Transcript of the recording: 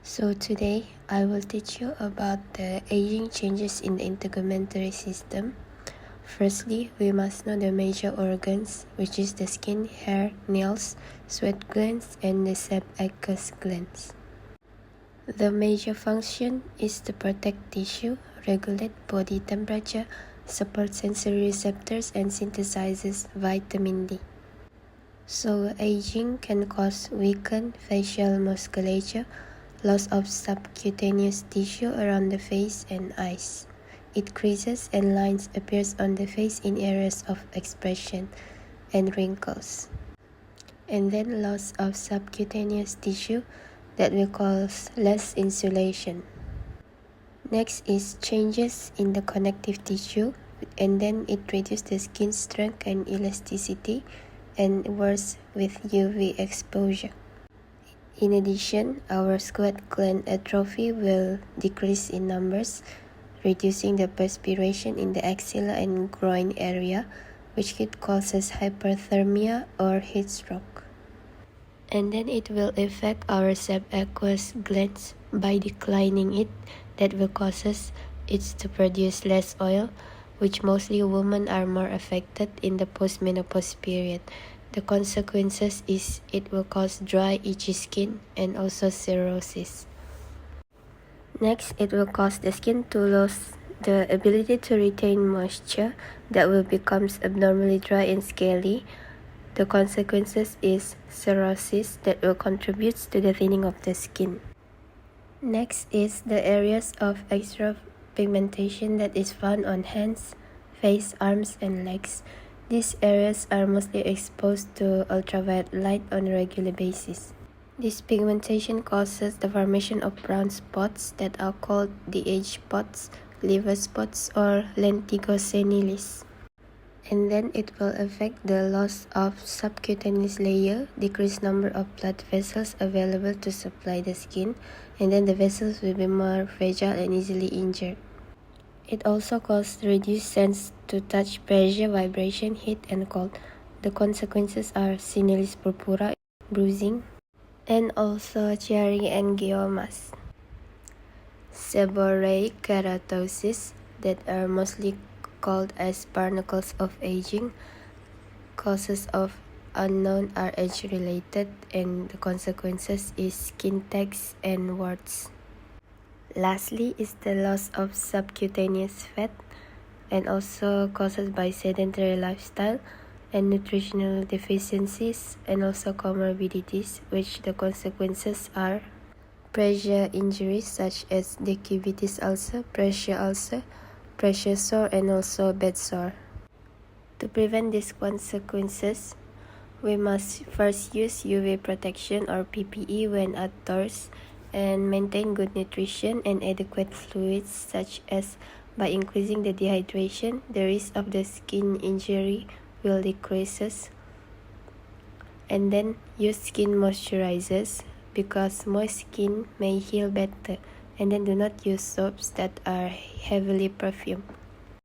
So today I will teach you about the aging changes in the integumentary system. Firstly, we must know the major organs, which is the skin, hair, nails, sweat glands, and the sebaceous glands. The major function is to protect tissue, regulate body temperature, support sensory receptors, and synthesizes vitamin D. So aging can cause weakened facial musculature, loss of subcutaneous tissue around the face and eyes. It creases and lines appears on the face in areas of expression and wrinkles. And then loss of subcutaneous tissue that will cause less insulation. Next is changes in the connective tissue, and then it reduces the skin strength and elasticity and worse with UV exposure. In addition, our sweat gland atrophy will decrease in numbers, reducing the perspiration in the axilla and groin area, which could cause hyperthermia or heat stroke. And then it will affect our sebaceous glands by declining it, that will cause it to produce less oil, which mostly women are more affected in the postmenopause period. The consequences is it will cause dry, itchy skin and also cirrhosis. Next, it will cause the skin to lose the ability to retain moisture, that will become abnormally dry and scaly. The consequences is cirrhosis, that will contribute to the thinning of the skin. Next is the areas of extra pigmentation that is found on hands, face, arms, and legs. These areas are mostly exposed to ultraviolet light on a regular basis. This pigmentation causes the formation of brown spots that are called the age spots, liver spots, or lentigo senilis. And then it will affect the loss of subcutaneous layer, decreased number of blood vessels available to supply the skin, and then the vessels will be more fragile and easily injured. It also causes reduced sense to touch, pressure, vibration, heat, and cold. The consequences are senilis purpura, bruising, and also cherry angiomas. Seborrheic keratosis, that are mostly called as barnacles of aging. Causes of unknown are age-related, and the consequences is skin tags and warts. Lastly is the loss of subcutaneous fat, and also caused by sedentary lifestyle and nutritional deficiencies, and also comorbidities, which the consequences are pressure injuries such as decubitus ulcer, pressure sore, and also bed sore. To prevent these consequences, we must first use UV protection or PPE when outdoors, and maintain good nutrition and adequate fluids, such as by increasing the dehydration, the risk of the skin injury will decrease. And then use skin moisturizers, because moist skin may heal better. And then do not use soaps that are heavily perfumed.